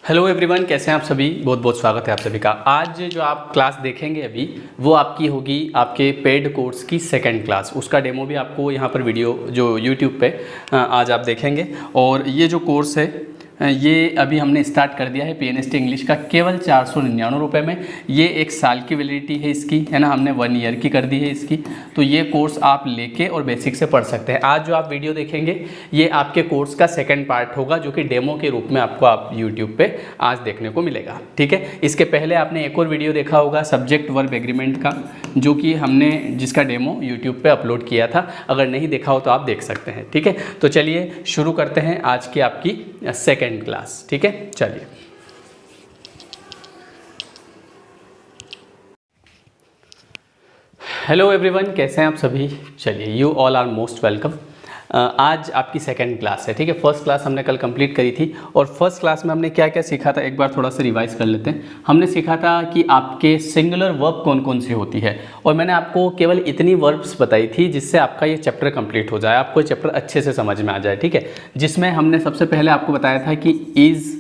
Hello everyone, कैसे हैं आप सभी। बहुत बहुत स्वागत है आप सभी का। आज जो आप क्लास देखेंगे अभी वो आपकी होगी आपके पेड कोर्स की सेकंड क्लास। उसका डेमो भी आपको यहाँ पर वीडियो जो यूट्यूब पे आज आप देखेंगे। और ये जो कोर्स है ये अभी हमने स्टार्ट कर दिया है PNST इंग्लिश का केवल 499 रुपये में। ये 1 साल की वैलिडिटी है इसकी, है ना। हमने 1 ईयर की कर दी है इसकी। तो ये कोर्स आप लेके और बेसिक से पढ़ सकते हैं। आज जो आप वीडियो देखेंगे ये आपके कोर्स का सेकंड पार्ट होगा, जो कि डेमो के रूप में आपको आप यूट्यूब पे आज देखने को मिलेगा। ठीक है, इसके पहले आपने एक और वीडियो देखा होगा सब्जेक्ट वर्ब एग्रीमेंट का, जो कि हमने जिसका डेमो यूट्यूब पे अपलोड किया था। अगर नहीं देखा हो तो आप देख सकते हैं। ठीक है, तो चलिए शुरू करते हैं आज की आपकी सेकंड क्लास। ठीक है, चलिए। हेलो एवरीवन, कैसे हैं आप सभी। चलिए, you all are most welcome. आज आपकी सेकंड क्लास है। ठीक है, फर्स्ट क्लास हमने कल कंप्लीट करी थी और फर्स्ट क्लास में हमने क्या क्या सीखा था एक बार थोड़ा सा रिवाइज कर लेते हैं। हमने सीखा था कि आपके सिंगुलर वर्ब कौन कौन सी होती है, और मैंने आपको केवल इतनी वर्ब्स बताई थी जिससे आपका ये चैप्टर कंप्लीट हो जाए, आपको ये चैप्टर अच्छे से समझ में आ जाए। ठीक है, जिसमें हमने सबसे पहले आपको बताया था कि इज़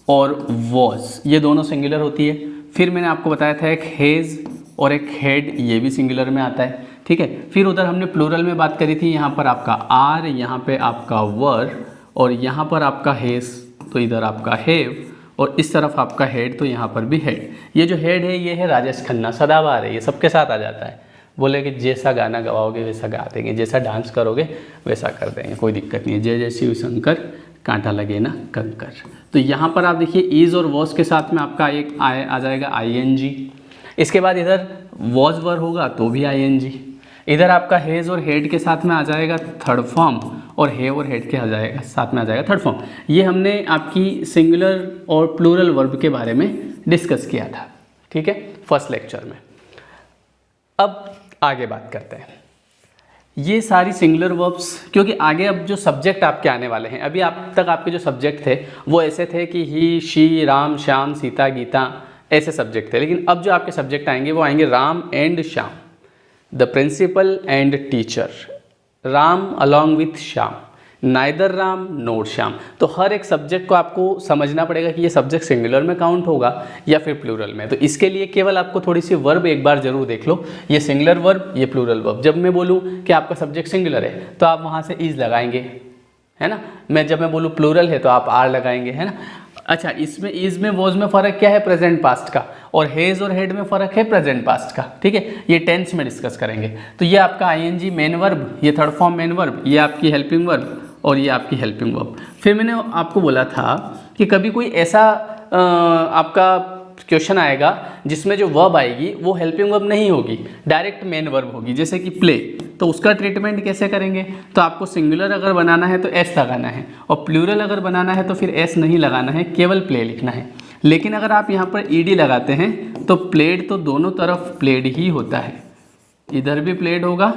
और वॉज ये दोनों सिंगुलर होती है। फिर मैंने आपको बताया था एक हैज़ और एक हैड, ये भी सिंगुलर में आता है। ठीक है, फिर उधर हमने प्लूरल में बात करी थी। यहाँ पर आपका आर, यहाँ पे आपका वर, और यहाँ पर आपका हैज़ तो इधर आपका हैव, और इस तरफ आपका हेड तो यहाँ पर भी हेड। ये जो हेड है ये है राजेश खन्ना, सदाबहार है, ये सबके साथ आ जाता है। बोले कि जैसा गाना गवाओगे वैसा गा देंगे, जैसा डांस करोगे वैसा कर देंगे, कोई दिक्कत नहीं है। जय जय शिव शंकर, कांटा लगे ना कंकर। तो यहाँ पर आप देखिए इज़ और वॉज के साथ में आपका एक आ जाएगा ING। इसके बाद इधर वॉज वर होगा तो भी ING। इधर आपका हैज़ और हेड के साथ में आ जाएगा थर्ड फॉर्म, और हैव और हेड के आ जाएगा साथ में आ जाएगा थर्ड फॉर्म। ये हमने आपकी सिंगुलर और प्लूरल वर्ब के बारे में डिस्कस किया था। ठीक है, फर्स्ट लेक्चर में। अब आगे बात करते हैं ये सारी सिंगुलर वर्ब्स, क्योंकि आगे अब जो सब्जेक्ट आपके आने वाले हैं, अभी आप तक आपके जो सब्जेक्ट थे वो ऐसे थे कि ही, शी, राम, श्याम, सीता, गीता, ऐसे सब्जेक्ट थे। लेकिन अब जो आपके सब्जेक्ट आएंगे वो आएंगे Ram and Shyam, the principal and teacher, Ram along with Shyam, neither Ram nor Shyam. तो हर एक सब्जेक्ट को आपको समझना पड़ेगा कि ये सब्जेक्ट सिंगुलर में काउंट होगा या फिर प्लूरल में। तो इसके लिए केवल आपको थोड़ी सी वर्ब एक बार जरूर देख लो, ये सिंगुलर वर्ब, ये प्लूरल वर्ब। जब मैं बोलूँ कि आपका सब्जेक्ट सिंगुलर है तो आप वहाँ से इज़ लगाएंगे, है ना। जब मैं बोलूँ प्लूरल है तो आप आर लगाएंगे, है ना। अच्छा, इसमें इज़ में वॉज में फ़र्क क्या है, प्रेजेंट पास्ट का, और हैज़ और हेड में फ़र्क है प्रेजेंट पास्ट का। ठीक है, ये टेंस में डिस्कस करेंगे। तो ये आपका ING मेन वर्ब, ये थर्ड फॉर्म मेन वर्ब, ये आपकी हेल्पिंग वर्ब, और ये आपकी हेल्पिंग वर्ब। फिर मैंने आपको बोला था कि कभी कोई ऐसा आपका क्वेश्चन आएगा जिसमें जो वर्ब आएगी वो हेल्पिंग वर्ब नहीं होगी, डायरेक्ट मेन वर्ब होगी, जैसे कि प्ले। तो उसका ट्रीटमेंट कैसे करेंगे, तो आपको सिंगुलर अगर बनाना है तो S लगाना है, और प्लूरल अगर बनाना है तो फिर S नहीं लगाना है, केवल प्ले लिखना है। लेकिन अगर आप यहाँ पर ED लगाते हैं तो प्लेड तो दोनों तरफ प्लेड ही होता है, इधर भी प्लेड होगा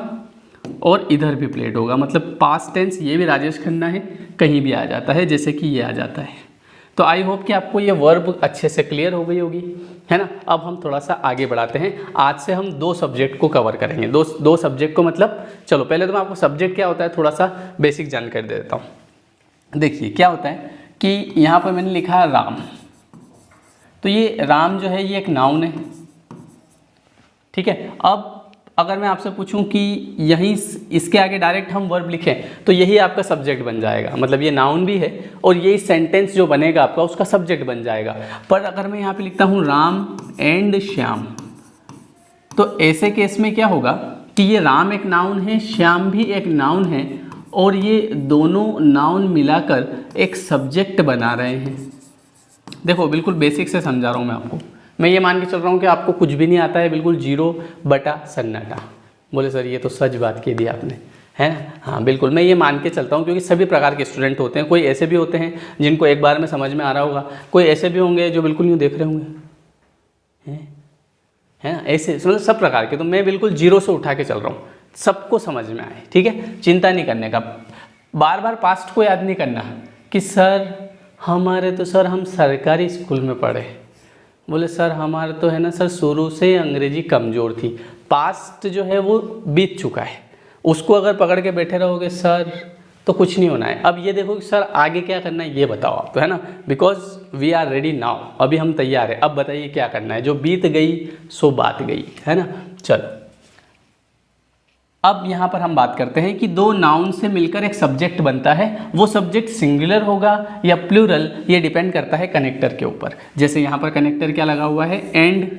और इधर भी प्लेड होगा। मतलब पास्ट टेंस ये भी राजेश खन्ना है, कहीं भी आ जाता है, जैसे कि ये आ जाता है। तो आई होप कि आपको ये वर्ब अच्छे से क्लियर हो गई होगी, है ना। अब हम थोड़ा सा आगे बढ़ाते हैं। आज से हम 2 सब्जेक्ट को कवर करेंगे। दो सब्जेक्ट को मतलब, चलो पहले तो मैं आपको सब्जेक्ट क्या होता है थोड़ा सा बेसिक जानकारी दे देता हूँ। देखिए क्या होता है कि यहाँ पर मैंने लिखा है राम, तो ये राम जो है ये एक नाउन है। ठीक है, अब अगर मैं आपसे पूछूं कि यहीं इसके आगे डायरेक्ट हम वर्ब लिखें तो यही आपका सब्जेक्ट बन जाएगा। मतलब ये नाउन भी है और यही सेंटेंस जो बनेगा आपका उसका सब्जेक्ट बन जाएगा। पर अगर मैं यहाँ पे लिखता हूँ राम एंड श्याम, तो ऐसे केस में क्या होगा कि ये राम एक नाउन है, श्याम भी एक नाउन है, और ये दोनों नाउन मिलाकर एक सब्जेक्ट बना रहे हैं। देखो बिल्कुल बेसिक से समझा रहा हूँ मैं आपको। मैं ये मान के चल रहा हूँ कि आपको कुछ भी नहीं आता है, बिल्कुल 0 बटा सन्नाटा। बोले सर ये तो सच बात कह दी आपने, है ना। हाँ बिल्कुल, मैं ये मान के चलता हूँ क्योंकि सभी प्रकार के स्टूडेंट होते हैं। कोई ऐसे भी होते हैं जिनको एक बार में समझ में आ रहा होगा, कोई ऐसे भी होंगे जो बिल्कुल यूँ देख रहे होंगे, है ना। ऐसे मतलब सब प्रकार के। तो मैं बिल्कुल 0 से उठा के चल रहा हूँ, सबको समझ में आए। ठीक है, चिंता नहीं करने का। बार बार पास्ट को याद नहीं करना कि सर हमारे तो सर हम सरकारी स्कूल में पढ़े। बोले सर हमारे तो है ना सर शुरू से ही अंग्रेजी कमज़ोर थी। पास्ट जो है वो बीत चुका है, उसको अगर पकड़ के बैठे रहोगे सर तो कुछ नहीं होना है। अब ये देखो कि सर आगे क्या करना है ये बताओ आप, तो है ना, because we are ready now, अभी हम तैयार हैं। अब बताइए क्या करना है, जो बीत गई सो बात गई, है ना। चलो अब यहाँ पर हम बात करते हैं कि दो नाउन से मिलकर एक सब्जेक्ट बनता है, वो सब्जेक्ट सिंगुलर होगा या प्लूरल, ये डिपेंड करता है कनेक्टर के ऊपर। जैसे यहाँ पर कनेक्टर क्या लगा हुआ है, एंड,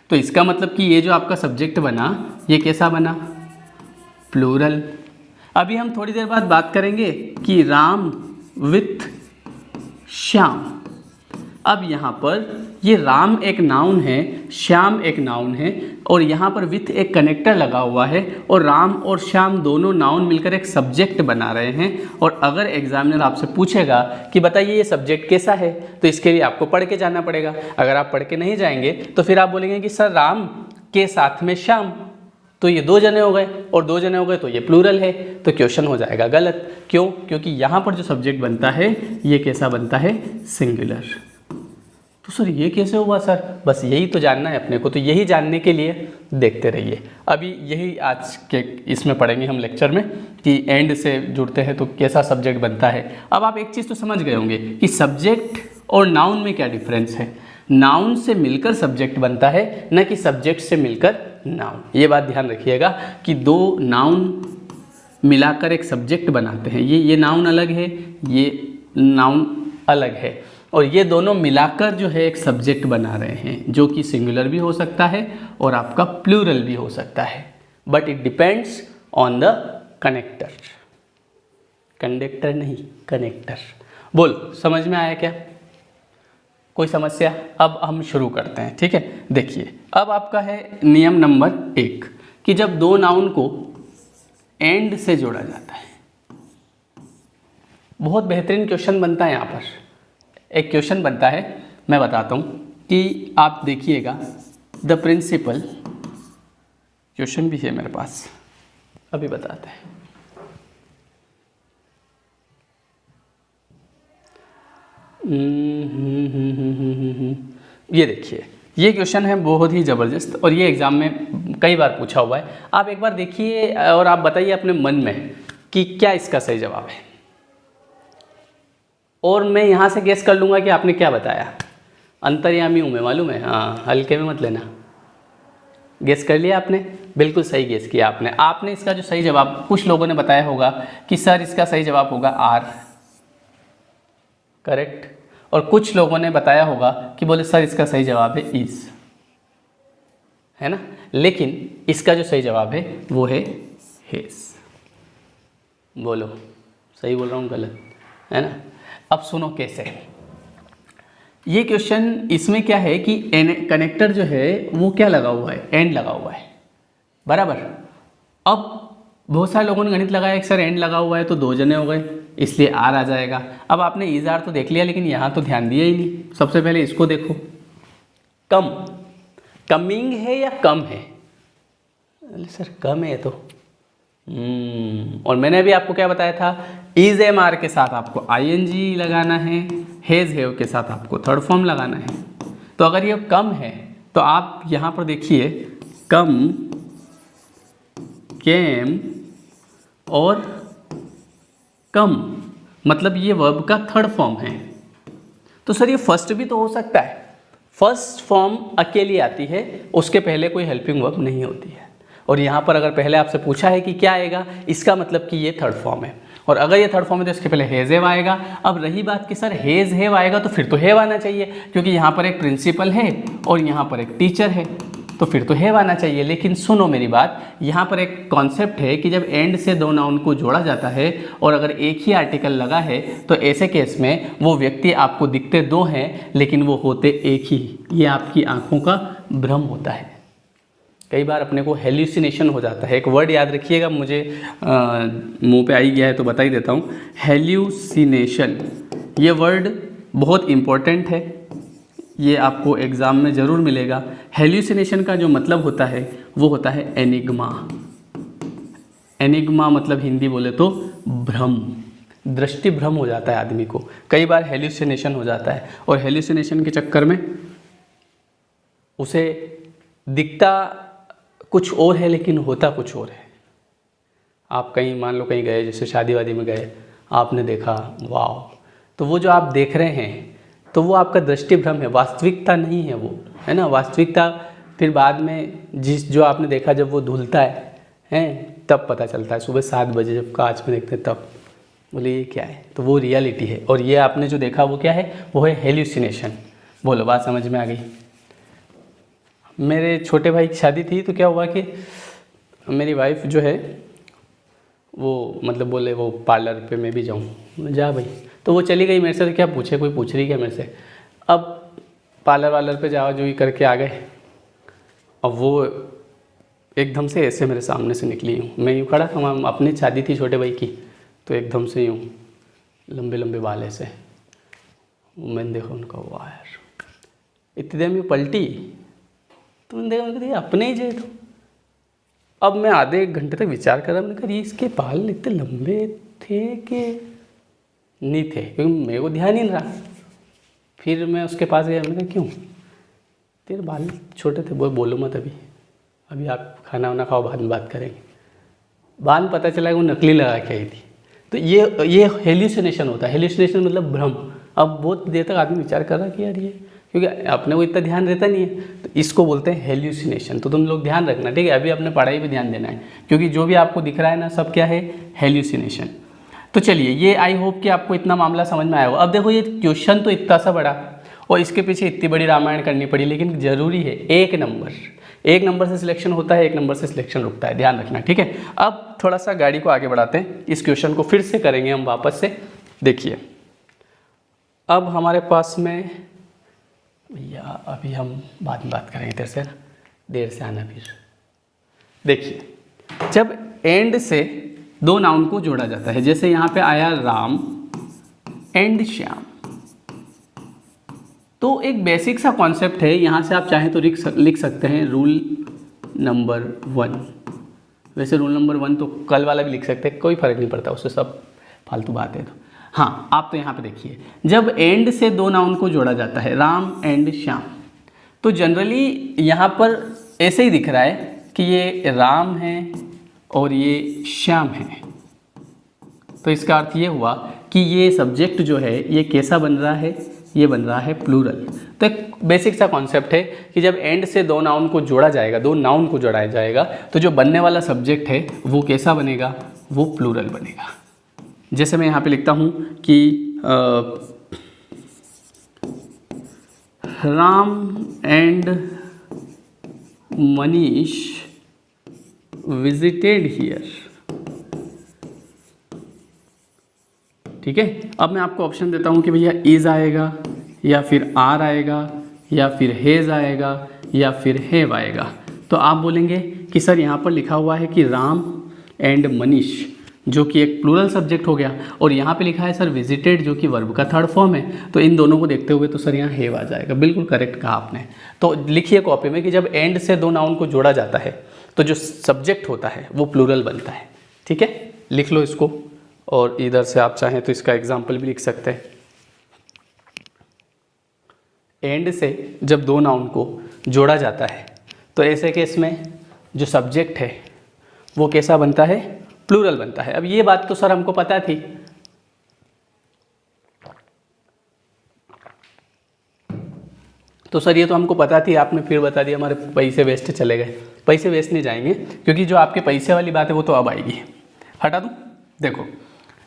तो इसका मतलब कि ये जो आपका सब्जेक्ट बना ये कैसा बना, प्लूरल। अभी हम थोड़ी देर बाद बात करेंगे कि राम विथ श्याम। अब यहाँ पर ये राम एक नाउन है, श्याम एक नाउन है, और यहाँ पर विथ एक कनेक्टर लगा हुआ है, और राम और श्याम दोनों नाउन मिलकर एक सब्जेक्ट बना रहे हैं। और अगर एग्जामिनर आपसे पूछेगा कि बताइए ये सब्जेक्ट कैसा है, तो इसके लिए आपको पढ़ के जाना पड़ेगा। अगर आप पढ़ के नहीं जाएंगे तो फिर आप बोलेंगे कि सर राम के साथ में श्याम, तो ये दो जने हो गए, और दो जने हो गए तो ये प्लूरल है, तो क्वेश्चन हो जाएगा गलत। क्यों? क्योंकि यहाँ पर जो सब्जेक्ट बनता है ये कैसा बनता है, सिंगुलर। तो सर ये कैसे हुआ सर, बस यही तो जानना है अपने को, तो यही जानने के लिए देखते रहिए। अभी यही आज के इसमें पढ़ेंगे हम लेक्चर में कि एंड से जुड़ते हैं तो कैसा सब्जेक्ट बनता है। अब आप एक चीज़ तो समझ गए होंगे कि सब्जेक्ट और नाउन में क्या डिफरेंस है। नाउन से मिलकर सब्जेक्ट बनता है, न कि सब्जेक्ट से मिलकर नाउन। ये बात ध्यान रखिएगा कि दो नाउन मिलाकर एक सब्जेक्ट बनाते हैं, ये नाउन अलग है, ये नाउन अलग है, और ये दोनों मिलाकर जो है एक सब्जेक्ट बना रहे हैं, जो कि सिंगुलर भी हो सकता है और आपका प्लूरल भी हो सकता है, but it depends on the connector. Conductor नहीं, कनेक्टर। बोल समझ में आया क्या, कोई समस्या? अब हम शुरू करते हैं, ठीक है। देखिए अब आपका है नियम नंबर 1 कि जब दो नाउन को एंड से जोड़ा जाता है, बहुत बेहतरीन क्वेश्चन बनता है। यहाँ पर एक क्वेश्चन बनता है, मैं बताता हूँ कि आप देखिएगा। द प्रिंसिपल, क्वेश्चन भी है मेरे पास, अभी बताते हैं। ये देखिए, ये क्वेश्चन है बहुत ही ज़बरदस्त, और ये एग्ज़ाम में कई बार पूछा हुआ है। आप एक बार देखिए और आप बताइए अपने मन में कि क्या इसका सही जवाब है, और मैं यहाँ से गेस कर लूँगा कि आपने क्या बताया। अंतर्यामी हूँ मैं, मालूम है, हाँ, हल्के में मत लेना। गेस कर लिया आपने, बिल्कुल सही गेस किया आपने। आपने इसका जो सही जवाब, कुछ लोगों ने बताया होगा कि सर इसका सही जवाब होगा आर, करेक्ट, और कुछ लोगों ने बताया होगा कि बोले सर इसका सही जवाब है इज, है ना। लेकिन इसका जो सही जवाब है वो है हेस। बोलो सही बोल रहा हूँ गलत, है ना। अब सुनो कैसे। ये क्वेश्चन इसमें क्या है कि कनेक्टर जो है वो क्या लगा हुआ है, एंड लगा हुआ है, बराबर। अब बहुत सारे लोगों ने गणित लगाया कि सर एंड लगा हुआ है तो दो जने हो गए, इसलिए आर आ जाएगा। अब आपने इज आर तो देख लिया, लेकिन यहाँ तो ध्यान दिया ही नहीं। सबसे पहले इसको देखो, कम, कमिंग है या कम है? अरे सर कम है तो और मैंने अभी आपको क्या बताया था, इज एम आर के साथ आपको आईएनजी लगाना है, हैज हैव के साथ आपको थर्ड फॉर्म लगाना है। तो अगर ये कम है तो आप यहाँ पर देखिए, कम, केम और कम, मतलब ये वर्ब का थर्ड फॉर्म है। तो सर ये फर्स्ट भी तो हो सकता है। फर्स्ट फॉर्म अकेली आती है, उसके पहले कोई हेल्पिंग वर्ब नहीं होती है। और यहाँ पर अगर पहले आपसे पूछा है कि क्या आएगा, इसका मतलब कि ये थर्ड फॉर्म है, और अगर ये थर्ड फॉर्म है तो इसके पहले हैज हैव आएगा। अब रही बात कि सर हैज हैव आएगा तो फिर तो हैव आना चाहिए, क्योंकि यहाँ पर एक प्रिंसिपल है और यहाँ पर एक टीचर है, तो फिर तो हैव आना चाहिए। लेकिन सुनो मेरी बात, यहाँ पर एक कॉन्सेप्ट है कि जब एंड से दो नाउन को जोड़ा जाता है और अगर एक ही आर्टिकल लगा है तो ऐसे केस में वो व्यक्ति आपको दिखते दो हैं लेकिन वो होते एक ही। ये आपकी आंखों का भ्रम होता है। कई बार अपने को हेल्यूसिनेशन हो जाता है। एक वर्ड याद रखिएगा, मुझे मुंह पे आई गया है तो बता ही देता हूँ, हेल्यूसिनेशन। ये वर्ड बहुत इम्पोर्टेंट है, ये आपको एग्ज़ाम में ज़रूर मिलेगा। हेल्यूसिनेशन का जो मतलब होता है वो होता है एनिग्मा। एनिग्मा मतलब हिंदी बोले तो भ्रम, दृष्टि भ्रम हो जाता है आदमी को। कई बार हेल्यूसिनेशन हो जाता है और हेल्यूसिनेशन के चक्कर में उसे दिखता कुछ और है लेकिन होता कुछ और है। आप कहीं मान लो कहीं गए, जैसे शादी वादी में गए, आपने देखा वाह, तो वो जो आप देख रहे हैं तो वो आपका दृष्टि भ्रम है, वास्तविकता नहीं है वो, है ना। वास्तविकता फिर बाद में जो आपने देखा जब वो धुलता है तब पता चलता है। सुबह 7 बजे जब कांच में देखते हैं तब बोले ये क्या है, तो वो रियलिटी है। और ये आपने जो देखा वो क्या है, वो है हेल्यूसिनेशन। बोलो बात समझ में आ गई। मेरे छोटे भाई की शादी थी तो क्या हुआ कि मेरी वाइफ जो है वो मतलब बोले वो पार्लर पे मैं भी जाऊँ, जा भाई, तो वो चली गई मेरे से। तो क्या पूछे, कोई पूछ रही क्या मेरे से। अब पार्लर पे जाओ जो ही करके आ गए, अब वो एकदम से ऐसे मेरे सामने से निकली हूँ, मैं यूँ खड़ा था, वहाँ अपनी शादी थी छोटे भाई की, तो एकदम से यूँ लंबे लंबे बाल ऐसे। मैंने देखा उनका, वाह यार, इतनी देर में पलटी, तो मैंने देखा उनका अपने ही जे। तो अब मैं आधे 1 घंटे तक विचार कर रहा, मैंने कहा इसके बाल इतने लंबे थे कि नहीं थे, क्योंकि मेरे को ध्यान ही नहीं रहा। फिर मैं उसके पास गया, मैंने कहा क्यों, तेरे बाल छोटे थे। बोलो मत अभी आप खाना वाना खाओ, बाद में बात करेंगे। बाद में पता चला कि वो नकली लगा के आई थी। तो ये हेल्यूसिनेशन होता है। हेल्यूसिनेशन मतलब भ्रम। अब बहुत देर तक आदमी विचार कर रहा कि यार ये, क्योंकि अपने को इतना ध्यान रहता नहीं है, तो इसको बोलते हैं हेल्यूसिनेशन। तो तुम लोग ध्यान रखना, ठीक है। अभी अपने पढ़ाई पे ध्यान देना है, क्योंकि जो भी आपको दिख रहा है ना, सब क्या है, हेल्यूसिनेशन। तो चलिए, ये आई होप कि आपको इतना मामला समझ में आया होगा। अब देखो, ये क्वेश्चन तो इतना सा बड़ा और इसके पीछे इतनी बड़ी रामायण करनी पड़ी, लेकिन ज़रूरी है एक नंबर से सिलेक्शन होता है, 1 नंबर से सिलेक्शन रुकता है, ध्यान रखना, ठीक है। अब थोड़ा सा गाड़ी को आगे बढ़ाते हैं, इस क्वेश्चन को फिर से करेंगे हम वापस से। देखिए, अब हमारे पास में भैया, अभी हम बाद में बात करेंगे, तेरे से देर से आना। फिर देखिए, जब एंड से 2 नाउन को जोड़ा जाता है, जैसे यहाँ पे आया राम एंड श्याम, तो एक बेसिक सा कॉन्सेप्ट है। यहाँ से आप चाहें तो लिख सकते हैं रूल नंबर 1। वैसे रूल नंबर 1 तो कल वाला भी लिख सकते हैं, कोई फ़र्क नहीं पड़ता, उससे सब फालतू बात है। तो हाँ, आप तो यहाँ पे देखिए, जब एंड से 2 नाउन को जोड़ा जाता है, राम एंड श्याम, तो जनरली यहाँ पर ऐसे ही दिख रहा है कि ये राम है और ये श्याम है। तो इसका अर्थ ये हुआ कि ये सब्जेक्ट जो है ये कैसा बन रहा है, ये बन रहा है प्लूरल। तो एक बेसिक सा कॉन्सेप्ट है कि जब एंड से 2 नाउन को जोड़ा जाएगा, 2 नाउन को जोड़ा जाएगा, तो जो बनने वाला सब्जेक्ट है वो कैसा बनेगा, वो प्लूरल बनेगा। जैसे मैं यहाँ पे लिखता हूँ कि Ram and Manish visited here, ठीक है। अब मैं आपको ऑप्शन देता हूँ कि भैया इज आएगा, या फिर आर आएगा, या फिर हेज आएगा, या फिर हैव आएगा। तो आप बोलेंगे कि सर यहाँ पर लिखा हुआ है कि राम एंड मनीष, जो कि एक प्लूरल सब्जेक्ट हो गया, और यहाँ पे लिखा है सर विजिटेड, जो कि वर्ब का 3rd फॉर्म है। तो इन दोनों को देखते हुए तो सर यहाँ हैव आ जाएगा। बिल्कुल करेक्ट कहा आपने। तो लिखिए कॉपी में कि जब एंड से 2 नाउन को जोड़ा जाता है तो जो सब्जेक्ट होता है वो प्लूरल बनता है, ठीक है। लिख लो इसको, और इधर से आप चाहें तो इसका एग्जाम्पल भी लिख सकते हैं। एंड से जब 2 नाउन को जोड़ा जाता है तो ऐसे केस में जो सब्जेक्ट है वो कैसा बनता है, प्लूरल बनता है। अब ये बात तो सर हमको पता थी, तो सर ये तो हमको पता थी, आपने फिर बता दिया, हमारे पैसे वेस्ट चले गए। पैसे वेस्ट नहीं जाएंगे, क्योंकि जो आपके पैसे वाली बात है वो तो अब आएगी, हटा दूँ। देखो,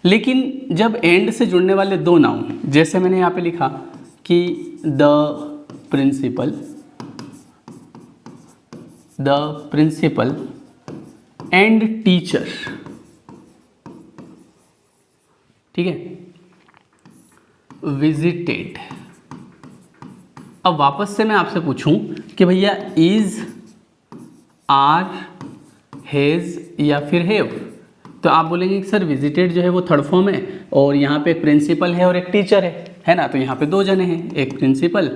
लेकिन जब एंड से जुड़ने वाले 2 नाउन, जैसे मैंने यहाँ पे लिखा कि द प्रिंसिपल एंड टीचर, ठीक है, विजिटेड। अब वापस से मैं आपसे पूछूं कि भैया इज, आर, हैज या फिर हैव, तो आप बोलेंगे कि सर विजिटेड जो है वो 3rd फॉर्म है, और यहाँ पे एक प्रिंसिपल है और एक टीचर है ना। तो यहाँ पे 2 जने हैं, एक प्रिंसिपल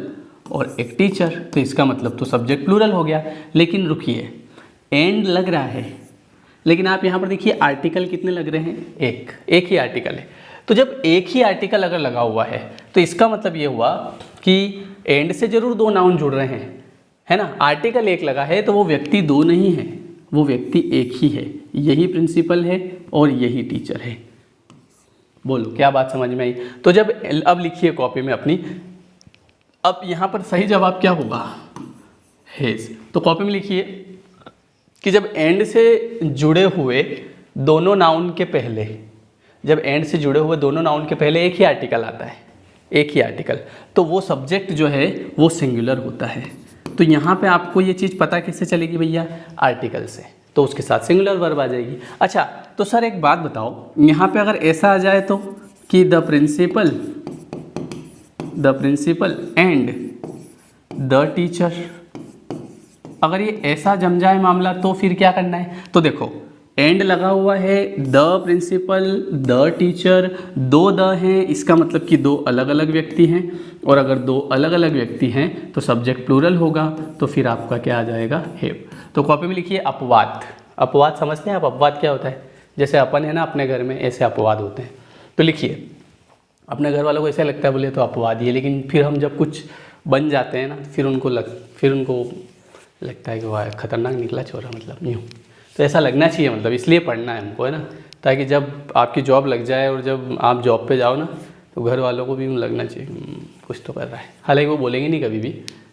और एक टीचर, तो इसका मतलब तो सब्जेक्ट प्लूरल हो गया। लेकिन रुकिए, एंड लग रहा है, लेकिन आप यहाँ पर देखिए आर्टिकल कितने लग रहे हैं, एक ही आर्टिकल है। तो जब एक ही आर्टिकल अगर लगा हुआ है तो इसका मतलब ये हुआ कि एंड से जरूर 2 नाउन जुड़ रहे हैं, है ना। आर्टिकल 1 लगा है तो वो व्यक्ति 2 नहीं है, वो व्यक्ति 1 ही है। यही प्रिंसिपल है और यही टीचर है। बोलो क्या बात समझ में आई? तो जब अब लिखिए कॉपी में अपनी, अब यहाँ पर सही जवाब क्या होगा? हेज। तो कॉपी में लिखिए कि जब एंड से जुड़े हुए दोनों नाउन के पहले, जब एंड से जुड़े हुए दोनों नाउन के पहले एक ही आर्टिकल आता है, एक ही आर्टिकल, तो वो सब्जेक्ट जो है वो सिंगुलर होता है। तो यहाँ पे आपको ये चीज़ पता कैसे चलेगी भैया? आर्टिकल से, तो उसके साथ सिंगुलर वर्ब आ जाएगी। अच्छा तो सर एक बात बताओ, यहाँ पे अगर ऐसा आ जाए तो कि the principal and the teacher, अगर ये ऐसा जम जाए मामला तो फिर क्या करना है? तो देखो एंड लगा हुआ है, द प्रिंसिपल द टीचर, दो द हैं, इसका मतलब कि दो अलग अलग व्यक्ति हैं, और अगर दो अलग अलग व्यक्ति हैं तो सब्जेक्ट प्लूरल होगा, तो फिर आपका क्या आ जाएगा? हैव। तो कॉपी में लिखिए अपवाद। अपवाद समझते हैं आप? अपवाद क्या होता है? जैसे अपन है ना अपने घर में, ऐसे अपवाद होते हैं। तो लिखिए, अपने घर वालों को ऐसा लगता है बोले तो अपवाद ही है, लेकिन फिर हम जब कुछ बन जाते हैं ना फिर उनको लगता है कि वाह खतरनाक निकला छोरा, मतलब यूँ। तो ऐसा लगना चाहिए, मतलब इसलिए पढ़ना है हमको, है ना, ताकि जब आपकी जॉब लग जाए और जब आप जॉब पे जाओ ना तो घर वालों को भी यूँ लगना चाहिए कुछ तो कर रहा है। हालांकि वो बोलेंगे नहीं कभी भी,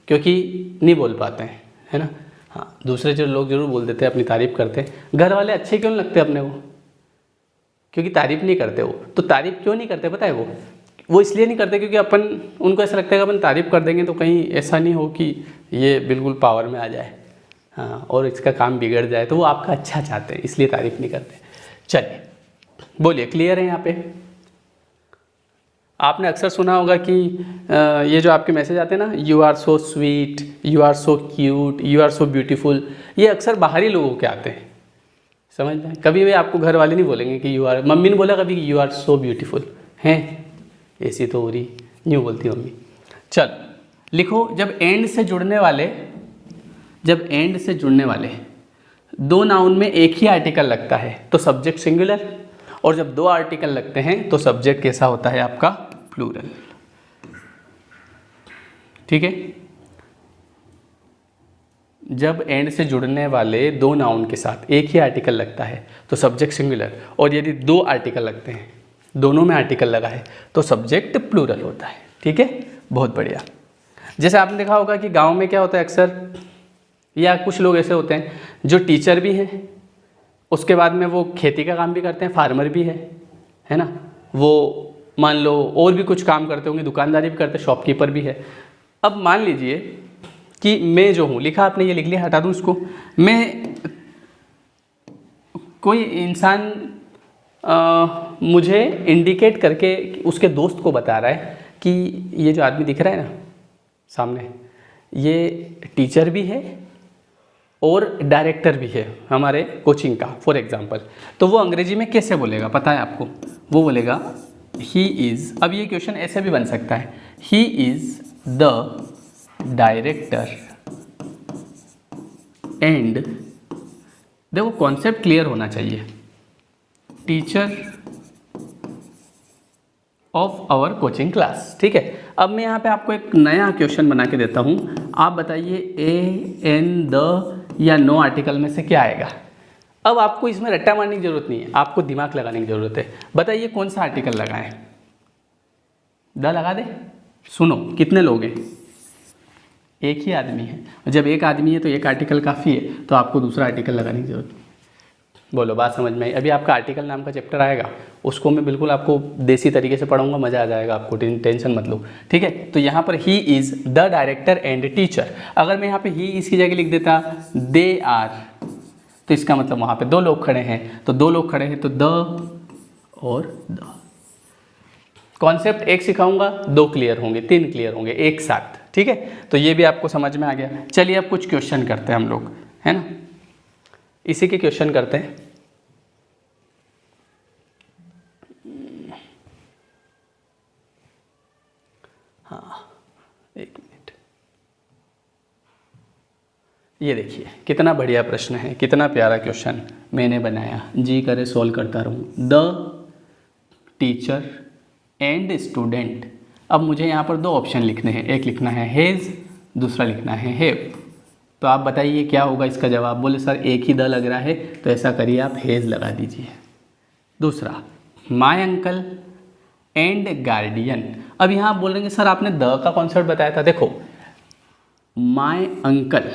क्योंकि नहीं बोल पाते हैं, है ना। हाँ, दूसरे जो लोग जरूर बोल देते हैं, अपनी तारीफ़ करते हैं। घर वाले अच्छे क्यों नहीं लगते अपने को? क्योंकि तारीफ़ नहीं करते वो। तो तारीफ़ क्यों नहीं करते पता है? वो इसलिए नहीं करते क्योंकि उनको ऐसा लगता है कि अपन तारीफ़ कर देंगे तो कहीं ऐसा नहीं हो कि ये बिल्कुल पावर में आ जाए, हाँ, और इसका काम बिगड़ जाए। तो वो आपका अच्छा चाहते हैं, इसलिए तारीफ़ नहीं करते। चलिए बोलिए, क्लियर है यहाँ पे? आपने अक्सर सुना होगा कि ये जो आपके मैसेज आते हैं ना, you are so sweet, you are so cute, you are so beautiful, ये अक्सर बाहरी लोगों के आते हैं, समझ लें। कभी भी आपको घर वाले नहीं बोलेंगे कि यू आर, मम्मी ने बोला कभी कि यू आर सो ब्यूटीफुल हैं, ऐसी तो हो रही न्यू बोलती मम्मी। चल लिखो, जब एंड से जुड़ने वाले दो नाउन में एक ही आर्टिकल लगता है तो सब्जेक्ट सिंगुलर, और जब दो आर्टिकल लगते हैं तो सब्जेक्ट कैसा होता है आपका? प्लूरल। ठीक है, जब एंड से जुड़ने वाले दो नाउन के साथ एक ही आर्टिकल लगता है तो सब्जेक्ट सिंगुलर, और यदि दो आर्टिकल लगते हैं, दोनों में आर्टिकल लगा है, तो सब्जेक्ट प्लूरल होता है। ठीक है, बहुत बढ़िया। जैसे आपने देखा होगा कि गांव में क्या होता है अक्सर, या कुछ लोग ऐसे होते हैं जो टीचर भी हैं, उसके बाद में वो खेती का काम भी करते हैं, फार्मर भी है ना, वो मान लो और भी कुछ काम करते होंगे, दुकानदारी भी करते हैं, शॉपकीपर भी है। अब मान लीजिए कि मैं जो हूँ, लिखा आपने, ये लिख लिया, हटा दूँ इसको। मैं, कोई इंसान मुझे इंडिकेट करके उसके दोस्त को बता रहा है कि ये जो आदमी दिख रहा है ना सामने, ये टीचर भी है और डायरेक्टर भी है हमारे कोचिंग का, फॉर एग्जांपल। तो वो अंग्रेजी में कैसे बोलेगा पता है आपको? वो बोलेगा ही इज़, अब ये क्वेश्चन ऐसे भी बन सकता है, he is the director and, देखो कॉन्सेप्ट क्लियर होना चाहिए, teacher of our coaching class. ठीक है, अब मैं यहाँ पे आपको एक नया क्वेश्चन बना के देता हूँ, आप बताइए ए एन द या नो आर्टिकल में से क्या आएगा। अब आपको इसमें रट्टा मारने की जरूरत नहीं है, आपको दिमाग लगाने की जरूरत है। बताइए कौन सा आर्टिकल लगाएं? द लगा दे। सुनो, कितने लोग हैं? एक ही आदमी है, जब एक आदमी है तो एक आर्टिकल काफ़ी है, तो आपको दूसरा आर्टिकल लगाने की जरूरत नहीं। बोलो बात समझ में आई? अभी आपका आर्टिकल नाम का चैप्टर आएगा, उसको मैं बिल्कुल आपको देसी तरीके से पढ़ाऊंगा, मज़ा आ जाएगा आपको, टेंशन मत लो। ठीक है, तो यहाँ पर ही is the director and teacher, अगर मैं यहाँ पे ही इसकी जगह लिख देता दे आर, तो इसका मतलब वहाँ पे दो लोग खड़े हैं, तो दो लोग खड़े हैं तो द और द। कॉन्सेप्ट एक सिखाऊंगा, दो क्लियर होंगे, तीन क्लियर होंगे एक साथ। ठीक है, तो ये भी आपको समझ में आ गया। चलिए अब कुछ क्वेश्चन करते हैं हम लोग, है ना, इसी के क्वेश्चन करते हैं। हाँ, एक मिनट, ये देखिए कितना बढ़िया प्रश्न है, कितना प्यारा क्वेश्चन मैंने बनाया, जी करे सॉल्व करता रहूँ। द टीचर एंड स्टूडेंट, अब मुझे यहाँ पर दो ऑप्शन लिखने हैं, एक लिखना है हेज, दूसरा लिखना है हैव। तो आप बताइए क्या होगा इसका जवाब। बोले सर एक ही द लग रहा है, तो ऐसा करिए आप हेज लगा दीजिए। दूसरा, माय अंकल एंड गार्डियन। अब यहाँ आप बोलेंगे सर आपने द का कॉन्सेप्ट बताया था। देखो, माय अंकल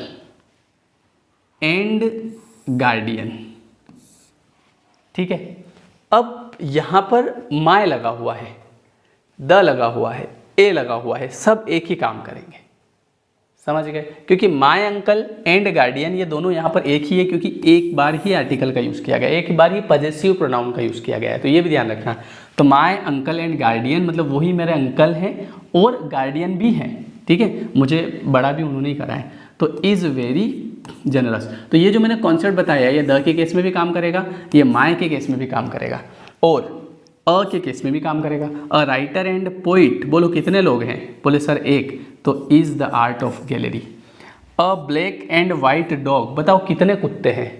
एंड गार्डियन, ठीक है। अब यहाँ पर माय लगा हुआ है, द लगा हुआ है, ए लगा हुआ है, सब एक ही काम करेंगे, समझ गए। क्योंकि माय अंकल एंड गार्डियन ये दोनों यहाँ पर एक ही है, क्योंकि एक बार ही आर्टिकल का यूज़ किया गया, एक बार ही पजेसिव प्रोनाउन का यूज़ किया गया है, तो ये भी ध्यान रखना। तो माय अंकल एंड गार्डियन मतलब वही मेरे अंकल हैं और गार्डियन भी हैं, ठीक है, मुझे बड़ा भी उन्होंने ही करा है। तो इज़ वेरी जनरस, तो ये जो मैंने कॉन्सेप्ट बताया ये द के केस में भी काम करेगा, ये माय के केस में भी काम करेगा और अ के केस में भी काम करेगा। अ राइटर एंड पोइट, बोलो कितने लोग हैं, बोले सर एक, तो is the art of gallery. A black and white dog, बताओ कितने कुत्ते हैं।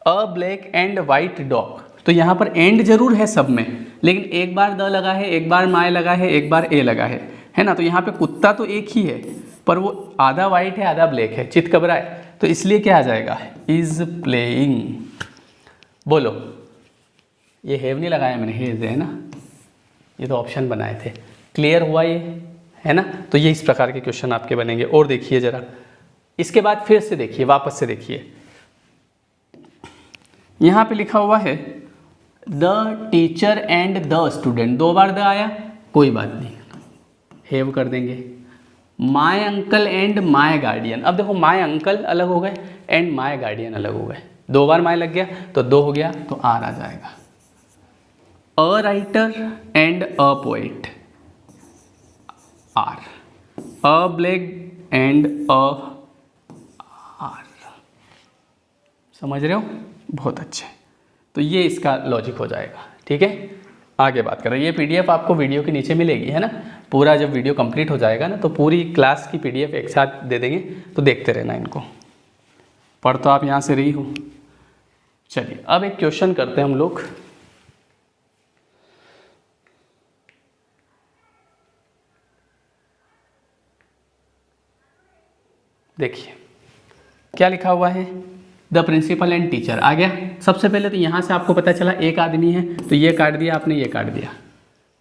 अ ब्लैक एंड वाइट डॉग, तो यहाँ पर एंड जरूर है सब में, लेकिन एक बार द लगा है, एक बार माय लगा है, एक बार ए लगा है ना। तो यहाँ पे कुत्ता तो एक ही है, पर वो आधा वाइट है आधा ब्लैक है, चित कबरा है, तो इसलिए क्या आ जाएगा, इज प्लेइंग। बोलो, ये हैव नहीं लगाया मैंने, हेज है ना, ये तो ऑप्शन बनाए थे। क्लियर हुआ ये, है ना। तो ये इस प्रकार के क्वेश्चन आपके बनेंगे। और देखिए जरा, इसके बाद फिर से देखिए, वापस से देखिए, यहाँ पे लिखा हुआ है the teacher and the student, दो बार द आया, कोई बात नहीं, हैव कर देंगे। My uncle and my guardian, अब देखो माय अंकल अलग हो गए एंड माय गार्डियन अलग हो गए, दो बार माय लग गया तो दो हो गया, तो आर आ जाएगा। A writer and a poet, R. A black and a R, समझ रहे हो, बहुत अच्छे। तो ये इसका लॉजिक हो जाएगा, ठीक है। आगे बात करें, ये पीडीएफ आपको वीडियो के नीचे मिलेगी, है ना। पूरा जब वीडियो कंप्लीट हो जाएगा ना, तो पूरी क्लास की पीडीएफ एक साथ दे देंगे, तो देखते रहना इनको। पढ़ तो आप यहाँ से रही हो। चलिए अब एक क्वेश्चन करते हैं हम लोग। देखिए क्या लिखा हुआ है, द प्रिंसिपल एंड टीचर आ गया। सबसे पहले तो यहाँ से आपको पता चला एक आदमी है, तो ये काट दिया आपने, ये काट दिया।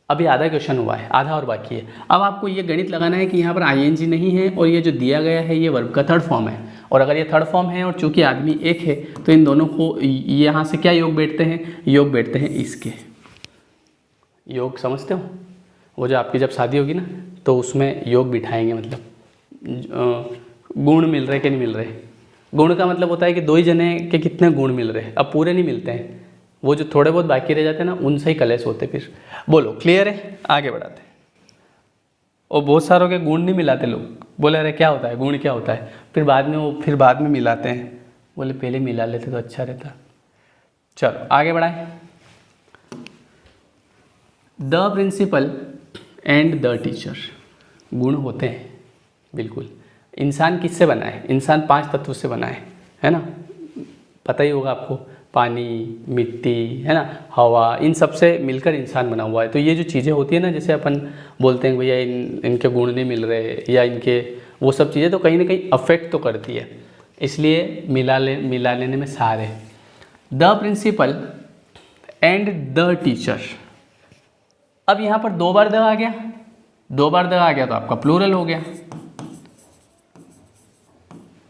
अभी आधा क्वेश्चन हुआ है, आधा और बाकी है। अब आपको ये गणित लगाना है कि यहाँ पर आईएनजी नहीं है और ये जो दिया गया है ये वर्ब का थर्ड फॉर्म है, और अगर ये थर्ड फॉर्म है और चूंकि आदमी एक है, तो इन दोनों को यहाँ से क्या योग बैठते हैं, योग बैठते हैं इसके। योग समझते हो, वो जो आपकी जब शादी होगी ना, तो उसमें योग बिठाएंगे, मतलब गुण मिल रहे कि नहीं मिल रहे। गुण का मतलब होता है कि दो ही जने के कितने गुण मिल रहे हैं, अब पूरे नहीं मिलते हैं, वो जो थोड़े बहुत बाकी रह जाते हैं ना, उनसे ही कलेश होते। फिर बोलो क्लियर है, आगे बढ़ाते हैं। और बहुत सारों के गुण नहीं मिलाते लोग, बोले अरे क्या होता है गुण, क्या होता है, फिर बाद में मिलाते हैं, बोले पहले मिला लेते तो अच्छा रहता। चलो आगे बढ़ाएं। The principal and the teacher, गुण होते हैं बिल्कुल। इंसान किससे बना है, इंसान 5 तत्व से बना है ना, पता ही होगा आपको, पानी, मिट्टी, है ना, हवा, इन सब से मिलकर इंसान बना हुआ है। तो ये जो चीज़ें होती है ना, जैसे अपन बोलते हैं भैया इनके गुण नहीं मिल रहे, या इनके वो सब चीज़ें, तो कहीं ना कहीं अफेक्ट तो करती है, इसलिए मिला लेने में सारे। The principal and the teacher, अब यहाँ पर 2 बार द आ गया, 2 बार द आ गया तो आपका प्लूरल हो गया,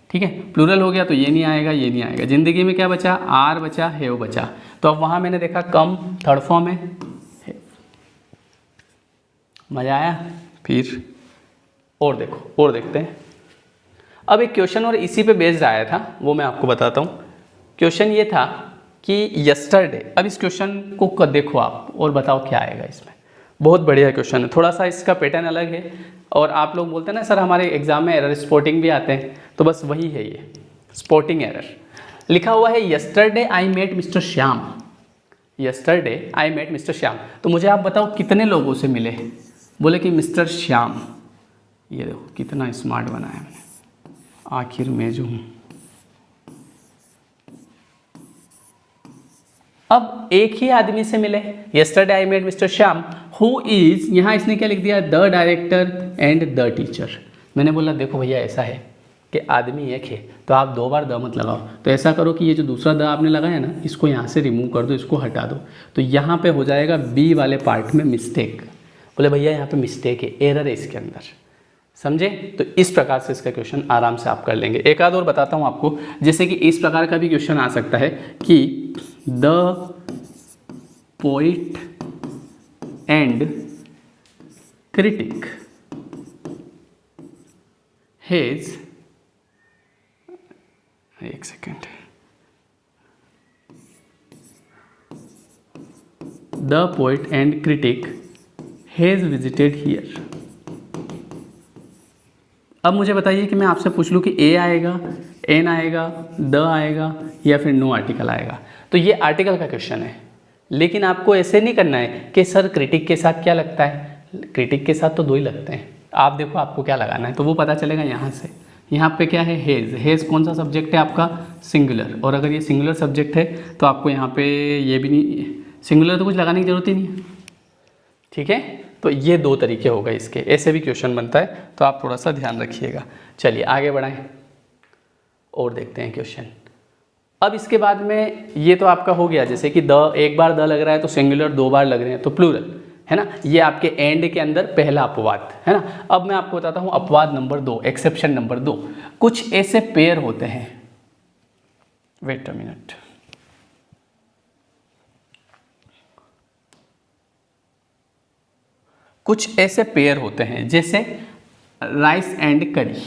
ठीक है। प्लूरल हो गया तो ये नहीं आएगा, ये नहीं आएगा। जिंदगी में क्या बचा, आर बचा, हैव बचा। तो अब वहाँ मैंने देखा कम थर्ड फॉर्म है, मज़ा आया। फिर और देखो, और देखते हैं। अब एक क्वेश्चन और इसी पे बेस्ड आया था, वो मैं आपको बताता हूँ। क्वेश्चन ये था कि यस्टरडे, अब इस क्वेश्चन को देखो आप और बताओ क्या आएगा इसमें। बहुत बढ़िया क्वेश्चन है, थोड़ा सा इसका पैटर्न अलग है, और आप लोग बोलते हैं ना सर हमारे एग्जाम में एरर स्पॉटिंग भी आते हैं, तो बस वही है ये स्पॉटिंग एरर। लिखा हुआ है yesterday I met Mister Shyam, yesterday I met Mister Shyam. तो मुझे आप बताओ कितने लोगों से मिले, बोले कि मिस्टर श्याम। ये देखो कितना स्मार्ट बनाया मैंने, आखिर में जो हूँ। अब एक ही आदमी से मिले, yesterday I met Mister Shyam who is, यहाँ इसने क्या लिख दिया, the director and the teacher. मैंने बोला देखो भैया ऐसा है कि आदमी एक है, तो आप 2 बार द मत लगाओ। तो ऐसा करो कि ये जो दूसरा द आपने लगाया ना, इसको यहाँ से रिमूव कर दो, इसको हटा दो। तो यहाँ पे हो जाएगा बी वाले पार्ट में मिस्टेक। बोले भैया यहाँ पे मिस्टेक है, एरर है इसके अंदर, समझे? तो इस प्रकार से इसका क्वेश्चन आराम से आप कर लेंगे। एक आध और बताता हूँ आपको, जैसे कि इस प्रकार का भी क्वेश्चन आ सकता है कि the poet and critic has, एक second, the poet and critic has visited here. अब मुझे बताइए कि मैं आपसे पूछ लूँ कि ए आएगा, एन आएगा, द आएगा या फिर नो आर्टिकल आएगा। तो ये आर्टिकल का क्वेश्चन है, लेकिन आपको ऐसे नहीं करना है कि सर क्रिटिक के साथ क्या लगता है। क्रिटिक के साथ तो 2 ही लगते हैं। आप देखो आपको क्या लगाना है, तो वो पता चलेगा यहाँ से। यहाँ पे क्या है, हेज। हेज कौन सा सब्जेक्ट है आपका, सिंगुलर। और अगर ये सिंगुलर सब्जेक्ट है तो आपको यहाँ पे ये भी नहीं, सिंगुलर तो कुछ लगाने की जरूरत ही नहीं है, ठीक है। तो ये 2 तरीके हो गए इसके, ऐसे भी क्वेश्चन बनता है, तो आप थोड़ा सा ध्यान रखिएगा। चलिए आगे बढ़ाएं और देखते हैं क्वेश्चन। अब इसके बाद में ये तो आपका हो गया, जैसे कि द, एक बार द लग रहा है तो सिंगुलर, 2 बार लग रहे हैं तो प्लूरल, है ना। ये आपके एंड के अंदर पहला अपवाद है ना। अब मैं आपको बताता हूँ अपवाद नंबर 2, एक्सेप्शन नंबर 2। कुछ ऐसे पेयर होते हैं, वेट अ मिनट, कुछ ऐसे पेयर होते हैं जैसे राइस एंड करी,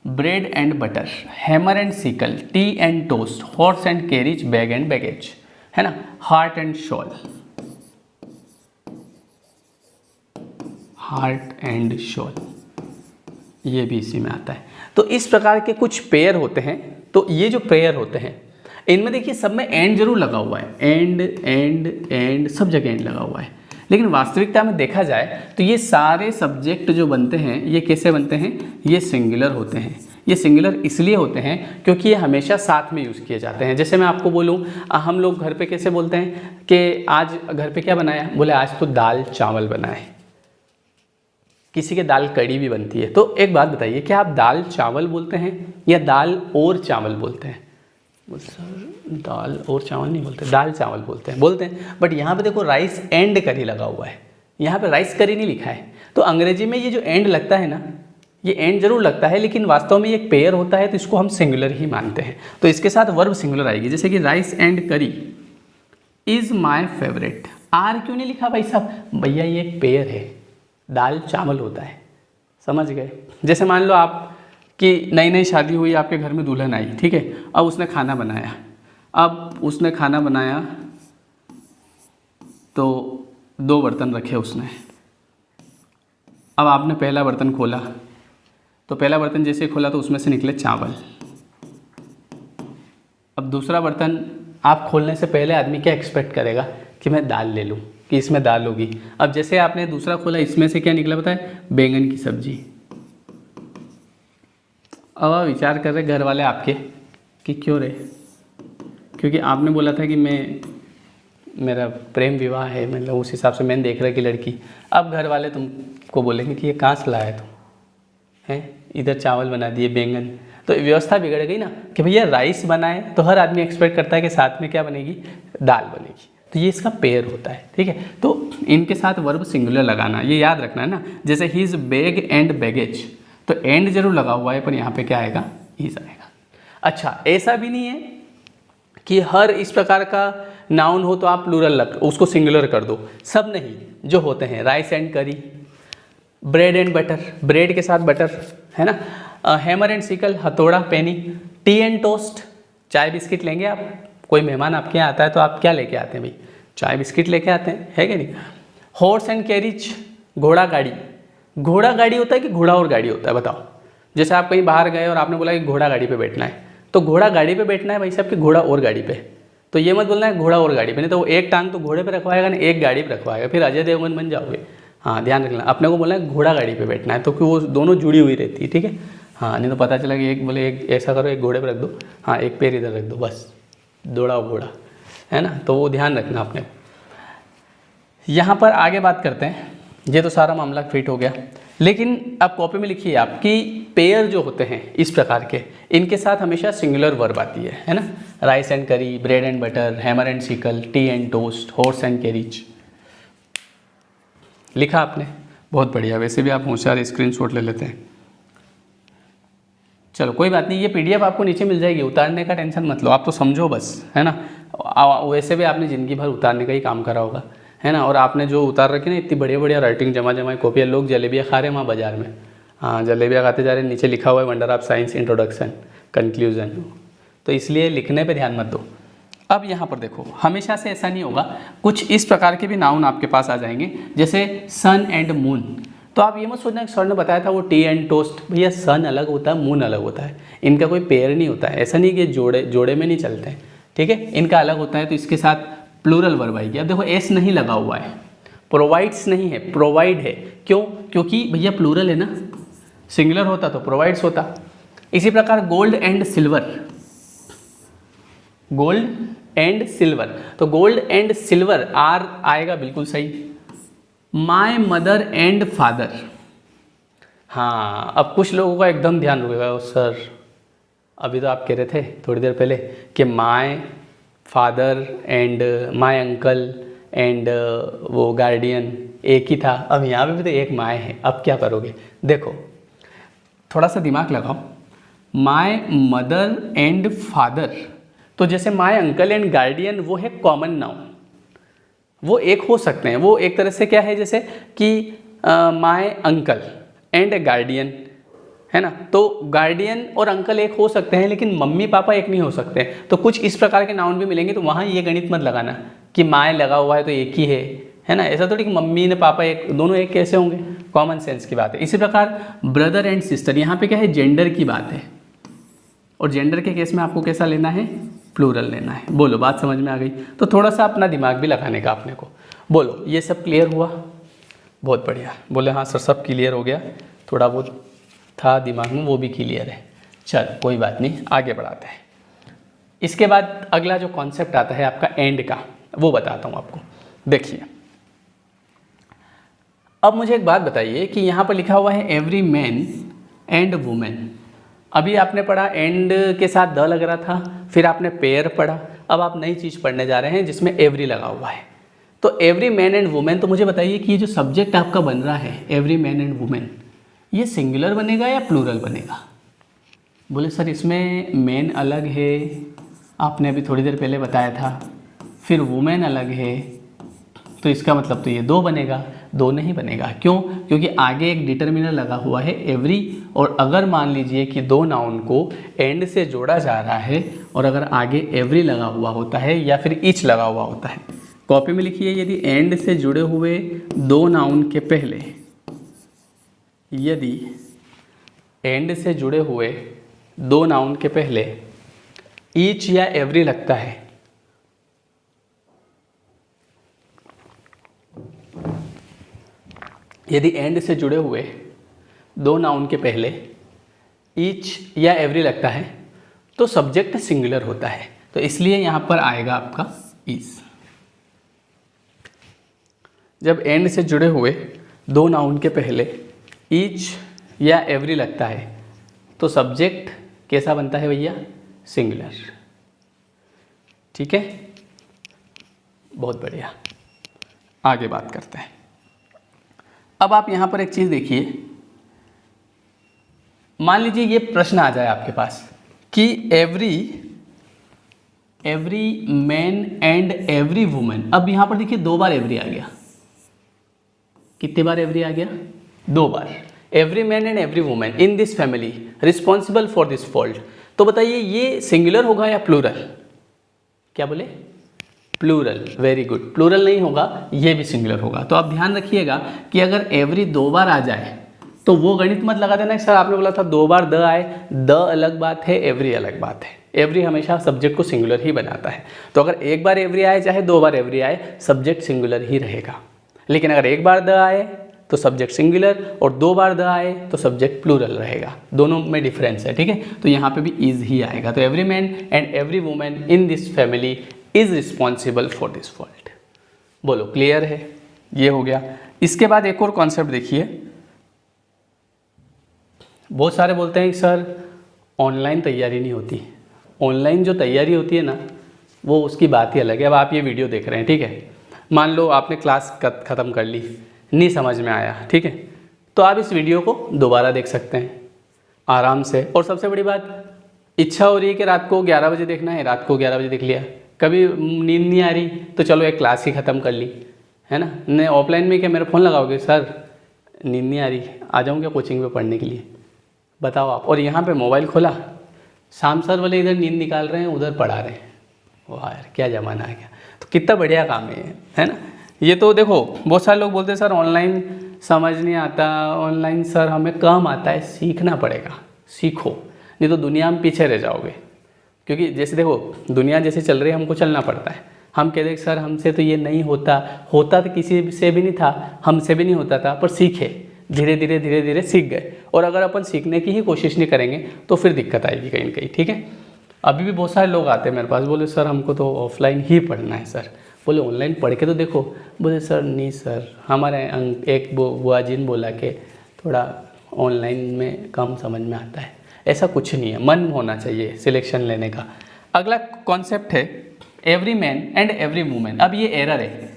bread and butter, hammer and sickle, T and toast, horse and carriage, bag and baggage, है ना, heart and shawl, heart and shawl, ये भी इसी में आता है। तो इस प्रकार के कुछ पेयर होते हैं। तो ये जो पेयर होते हैं इनमें देखिए सब में एंड जरूर लगा हुआ है, एंड एंड एंड, सब जगह एंड लगा हुआ है। लेकिन वास्तविकता में देखा जाए तो ये सारे सब्जेक्ट जो बनते हैं ये कैसे बनते हैं, ये सिंगुलर होते हैं। ये सिंगुलर इसलिए होते हैं क्योंकि ये हमेशा साथ में यूज़ किए जाते हैं। जैसे मैं आपको बोलूँ, हम लोग घर पे कैसे बोलते हैं कि आज घर पे क्या बनाया, बोले आज तो दाल चावल बनाए। किसी के दाल कड़ी भी बनती है। तो एक बात बताइए, क्या आप दाल चावल बोलते हैं या दाल और चावल बोलते हैं? सर दाल और चावल नहीं बोलते, दाल चावल बोलते हैं। बट यहाँ पे देखो राइस एंड करी लगा हुआ है, यहाँ पे राइस करी नहीं लिखा है। तो अंग्रेजी में ये जो एंड लगता है ना, ये एंड जरूर लगता है, लेकिन वास्तव में ये एक पेयर होता है, तो इसको हम सिंगुलर ही मानते हैं। तो इसके साथ वर्ब सिंगुलर आएगी, जैसे कि राइस एंड करी इज़ माई फेवरेट। आर क्यों नहीं लिखा भाई साहब? भैया ये एक पेयर है, दाल चावल होता है, समझ गए। जैसे मान लो आप कि नई नई शादी हुई, आपके घर में दुल्हन आई, ठीक है। अब उसने खाना बनाया, तो 2 बर्तन रखे उसने। अब आपने पहला बर्तन खोला, तो पहला बर्तन जैसे खोला तो उसमें से निकले चावल। अब दूसरा बर्तन आप खोलने से पहले आदमी क्या एक्सपेक्ट करेगा कि मैं दाल ले लूँ, कि इसमें दाल होगी। अब जैसे आपने दूसरा खोला, इसमें से क्या निकला पता है? बैंगन की सब्जी। अब आप विचार कर रहे घर वाले आपके कि क्यों रे, क्योंकि आपने बोला था कि मेरा प्रेम विवाह है, मतलब उस हिसाब से मैंने देख रहा कि लड़की। अब घर वाले तुमको बोलेंगे कि ये कहाँ से लाया तुम, हैं इधर चावल बना दिए, बैंगन। तो व्यवस्था बिगड़ गई ना कि भैया राइस बनाए तो हर आदमी एक्सपेक्ट करता है कि साथ में क्या बनेगी, दाल बनेगी। तो ये इसका पेयर होता है, ठीक है। तो इनके साथ वर्ब सिंगुलर लगाना, ये याद रखना है ना। जैसे हिज बैग एंड बैगेज, तो एंड जरूर लगा हुआ है, पर यहाँ पे क्या आएगा, इज आएगा। अच्छा, ऐसा भी नहीं है कि हर इस प्रकार का नाउन हो तो आप प्लूरल उसको सिंगुलर कर दो, सब नहीं। जो होते हैं राइस एंड करी, ब्रेड एंड बटर, ब्रेड के साथ बटर, है ना, हैमर एंड सिकल, हथौड़ा पेनी, टी एंड टोस्ट, चाय बिस्किट लेंगे आप, कोई मेहमान आपके यहाँ आता है तो आप क्या लेके आते हैं भाई, चाय बिस्किट लेके आते हैं, है कि नहीं। हॉर्स एंड कैरिज, घोड़ा गाड़ी। घोड़ा गाड़ी होता है कि घोड़ा और गाड़ी होता है, बताओ। जैसे आप कहीं बाहर गए और आपने बोला कि घोड़ा गाड़ी पे बैठना है, तो घोड़ा गाड़ी पे बैठना है भाई साहब कि घोड़ा और गाड़ी पे? तो ये मत बोलना है घोड़ा और गाड़ी पे, नहीं तो वो एक टांग तो घोड़े पे रखवाएगा ना, एक गाड़ी पे रखवाएगा, फिर अजय देवगन बन जाओगे। हाँ ध्यान रखना, अपने को बोलना है घोड़ा गाड़ी पे बैठना है, तो कि वो दोनों जुड़ी हुई रहती है, ठीक है। हाँ, नहीं तो पता चला कि एक बोले एक ऐसा करो, एक घोड़े पर रख दो, हाँ एक पैर इधर रख दो, बस दौड़ाओ घोड़ा, है ना। तो वो ध्यान रखना अपने। यहाँ पर आगे बात करते हैं, ये तो सारा मामला फिट हो गया। लेकिन अब कॉपी में लिखिए आपकी पेयर जो होते हैं इस प्रकार के, इनके साथ हमेशा सिंगुलर वर्ब आती है ना। राइस एंड करी, bread and butter, hammer and sickle, T and toast, horse and carriage. लिखा आपने, बहुत बढ़िया। वैसे भी आप होशियार, स्क्रीनशॉट ले लेते हैं। चलो कोई बात नहीं, ये पीडीएफ आपको नीचे मिल जाएगी, उतारने का टेंशन मत लो, आप तो समझो बस, है ना। वैसे भी आपने ज़िंदगी भर उतारने का ही काम करा होगा, है ना। और आपने जो उतार रखी ना इतनी बढ़िया बढ़िया राइटिंग, जमा जमा कॉपियाँ, लोग जलेबियाँ खा रहे हैं वहाँ बाजार में, हाँ जलेबियाँ खाते जा रहे हैं, नीचे लिखा हुआ है wonder of science, introduction, conclusion. तो इसलिए लिखने पे ध्यान मत दो। अब यहाँ पर देखो, हमेशा से ऐसा नहीं होगा, कुछ इस प्रकार के भी नाउन आपके पास आ जाएंगे, जैसे सन एंड मून। तो आप ये मत सोचना कि सर ने बताया था वो टी एंड टोस्ट, भैया सन अलग होता है, मून अलग होता है, इनका कोई पेयर नहीं होता है। ऐसा नहीं कि जोड़े में नहीं चलते हैं, ठीक है, इनका अलग होता है। तो इसके साथ प्लूरल वर्ब आएगी। अब देखो एस नहीं लगा हुआ है, प्रोवाइड्स नहीं है, प्रोवाइड है। क्यों? क्योंकि भैया प्लूरल है ना, सिंगुलर होता तो प्रोवाइड्स होता। इसी प्रकार gold and silver, gold and silver, तो गोल्ड एंड सिल्वर आर आएगा, बिल्कुल सही। माय मदर एंड फादर, हाँ अब कुछ लोगों का एकदम ध्यान रुकेगा, सर अभी तो आप कह रहे थे थोड़ी देर पहले कि my father and my uncle and वो गार्डियन एक ही था, अब यहाँ पे भी तो एक माय है, अब क्या करोगे? देखो थोड़ा सा दिमाग लगाओ, माय मदर एंड फादर, तो जैसे माय अंकल एंड गार्डियन वो है कॉमन नाउन, वो एक हो सकते हैं, वो एक तरह से क्या है जैसे कि माय अंकल एंड गार्डियन, है ना। तो गार्डियन और अंकल एक हो सकते हैं, लेकिन मम्मी पापा एक नहीं हो सकते। तो कुछ इस प्रकार के नाउन भी मिलेंगे, तो वहाँ ये गणित मत लगाना कि माय लगा हुआ है तो एक ही है ना। ऐसा थोड़ी कि मम्मी ने पापा एक, दोनों एक कैसे होंगे, कॉमन सेंस की बात है। इसी प्रकार ब्रदर एंड सिस्टर, यहाँ पे क्या है, जेंडर की बात है, और जेंडर के केस में आपको कैसा लेना है, प्लूरल लेना है। बोलो बात समझ में आ गई? तो थोड़ा सा अपना दिमाग भी लगाने का अपने को। बोलो ये सब क्लियर हुआ? बहुत बढ़िया। बोले हाँ सर सब क्लियर हो गया, थोड़ा बहुत था दिमाग में वो भी क्लियर है। चलो कोई बात नहीं, आगे बढ़ाते हैं। इसके बाद अगला जो कॉन्सेप्ट आता है आपका एंड का, वो बताता हूँ आपको। देखिए अब मुझे एक बात बताइए कि यहाँ पर लिखा हुआ है एवरी मैन एंड वुमेन। अभी आपने पढ़ा एंड के साथ द लग रहा था, फिर आपने पेयर पढ़ा, अब आप नई चीज़ पढ़ने जा रहे हैं जिसमें एवरी लगा हुआ है। तो एवरी मैन एंड वुमेन, तो मुझे बताइए कि ये जो सब्जेक्ट आपका बन रहा है एवरी मैन एंड वुमेन, ये सिंगुलर बनेगा या प्लूरल बनेगा? बोले सर इसमें मैन अलग है, आपने अभी थोड़ी देर पहले बताया था, फिर वुमेन अलग है, तो इसका मतलब तो ये दो बनेगा। दो नहीं बनेगा, क्यों? क्योंकि आगे एक डिटर्मिनर लगा हुआ है एवरी, और अगर मान लीजिए कि दो नाउन को एंड से जोड़ा जा रहा है और अगर आगे एवरी लगा हुआ होता है या फिर ईच लगा हुआ होता है, कॉपी में लिखिए, यदि एंड से जुड़े हुए दो नाउन के पहले, यदि एंड से जुड़े हुए दो नाउन के पहले ईच या एवरी लगता है, यदि एंड से जुड़े हुए दो नाउन के पहले ईच या एवरी लगता है तो सब्जेक्ट सिंगुलर होता है, तो इसलिए यहाँ पर आएगा आपका इज। जब एंड से जुड़े हुए दो नाउन के पहले ईच या एवरी लगता है तो सब्जेक्ट कैसा बनता है भैया? सिंगुलर। ठीक है, बहुत बढ़िया। आगे बात करते हैं। अब आप यहाँ पर एक चीज़ देखिए, मान लीजिए ये प्रश्न आ जाए आपके पास कि every man and every women. अब यहाँ पर देखिए दो बार एवरी आ गया। कितनी बार एवरी आ गया? दो बार। Every man and every women in this family responsible for this fault. तो बताइए ये सिंगुलर होगा या प्लूरल? क्या बोले? प्लूरल। वेरी गुड, प्लूरल नहीं होगा, ये भी सिंगुलर होगा। तो आप ध्यान रखिएगा कि अगर एवरी दो बार आ जाए तो वो गणित मत लगा देना सर आपने बोला था दो बार द आए, द अलग बात है, एवरी अलग बात है। एवरी हमेशा सब्जेक्ट को सिंगुलर ही बनाता है। तो अगर एक बार एवरी आए चाहे दो बार एवरी आए, सब्जेक्ट सिंगुलर ही रहेगा। लेकिन अगर एक बार द आए तो सब्जेक्ट सिंगुलर, और दो बार द आए तो सब्जेक्ट प्लूरल रहेगा। दोनों में डिफरेंस है, ठीक है। तो यहाँ पे भी इज ही आएगा। तो every man and every women in this family is responsible for this fault. बोलो क्लियर है? ये हो गया। इसके बाद एक और कॉन्सेप्ट देखिए, बहुत सारे बोलते हैं कि सर ऑनलाइन तैयारी नहीं होती। ऑनलाइन जो तैयारी होती है ना, वो उसकी बात ही अलग है। अब आप ये वीडियो देख रहे हैं, ठीक है, मान लो आपने क्लास ख़त्म कर ली, नहीं समझ में आया, ठीक है, तो आप इस वीडियो को दोबारा देख सकते हैं आराम से। और सबसे बड़ी बात, इच्छा हो रही है कि रात को 11 बजे देखना है, रात को 11 बजे देख लिया। कभी नींद नहीं आ रही तो चलो एक क्लास ही ख़त्म कर ली, है ना। नहीं ऑफलाइन में क्या मेरा फ़ोन लगाओगे, सर नींद नहीं आ रही, आ जाऊँ क्या कोचिंग में पढ़ने के लिए, बताओ आप। और यहाँ पे मोबाइल खोला, शाम सर वाले इधर नींद निकाल रहे हैं, उधर पढ़ा रहे हैं। वाह यार, क्या ज़माना आ गया। तो कितना बढ़िया काम है ना। ये तो देखो, बहुत सारे लोग बोलते हैं सर ऑनलाइन समझ नहीं आता, ऑनलाइन सर हमें कम आता है। सीखना पड़ेगा, सीखो, नहीं तो दुनिया में पीछे रह जाओगे। क्योंकि जैसे देखो दुनिया जैसे चल रही है, हमको चलना पड़ता है। हम कहते हैं सर हमसे तो ये नहीं होता, होता तो किसी से भी नहीं था, हमसे भी नहीं होता था, पर सीखे, धीरे धीरे धीरे धीरे सीख गए। और अगर अपन सीखने की ही कोशिश नहीं करेंगे तो फिर दिक्कत आएगी कहीं ना कहीं, ठीक है। अभी भी बहुत सारे लोग आते हैं मेरे पास, बोले सर हमको तो ऑफलाइन ही पढ़ना है सर। बोले ऑनलाइन पढ़ के तो देखो। बोले सर नहीं सर, हमारे एक बुआ जी ने बोला कि थोड़ा ऑनलाइन में कम समझ में आता है। ऐसा कुछ नहीं है, मन होना चाहिए सिलेक्शन लेने का। अगला कॉन्सेप्ट है every man and every women. अब ये एरर है,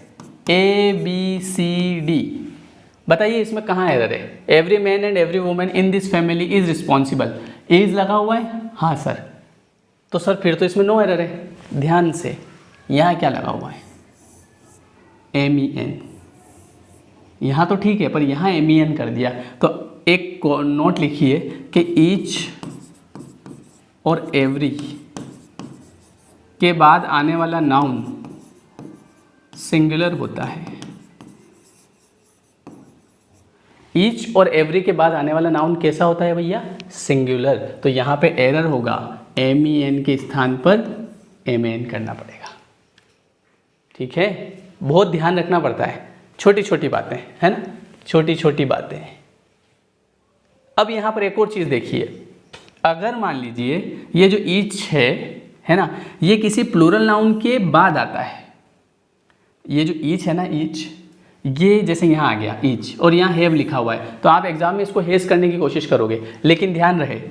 ABCD, बताइए इसमें कहाँ एरर है। Every man and every women in this family is responsible, is लगा हुआ है, हाँ सर, तो सर फिर तो इसमें नो एरर है। ध्यान से, यहाँ क्या लगा हुआ है, MEN, यहाँ तो ठीक है, पर यहाँ MEN कर दिया। तो एक नोट लिखिए कि ईच और एवरी के बाद आने वाला नाउन सिंगुलर होता है। ईच और एवरी के बाद आने वाला नाउन कैसा होता है भैया, सिंगुलर। तो यहाँ पे एरर होगा, MEN के स्थान पर MN करना पड़ेगा, ठीक है। बहुत ध्यान रखना पड़ता है, छोटी छोटी बातें, है ना, छोटी छोटी बातें। अब यहाँ पर एक और चीज़ देखिए, अगर मान लीजिए ये जो ईच है ना, ये किसी प्लूरल नाउन के बाद आता है। ये जो ईच है ना, ईच, ये जैसे यहाँ आ गया ईच और यहाँ हैव लिखा हुआ है, तो आप एग्जाम में इसको हेज करने की कोशिश करोगे। लेकिन ध्यान रहे,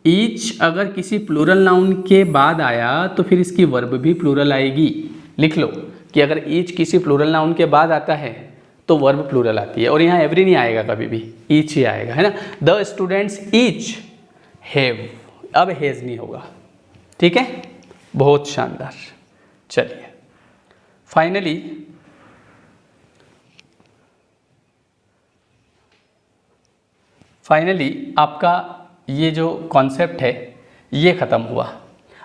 ईच अगर किसी प्लूरल नाउन के बाद आया तो फिर इसकी वर्ब भी प्लूरल आएगी। लिख लो कि अगर ईच किसी प्लूरल नाउन के बाद आता है तो वर्ब प्लूरल आती है। और यहाँ एवरी नहीं आएगा, कभी भी ईच ही आएगा, है ना। द स्टूडेंट्स ईच हैव, अब हैज नहीं होगा, ठीक है। बहुत शानदार। चलिए फाइनली आपका ये जो कॉन्सेप्ट है ये ख़त्म हुआ।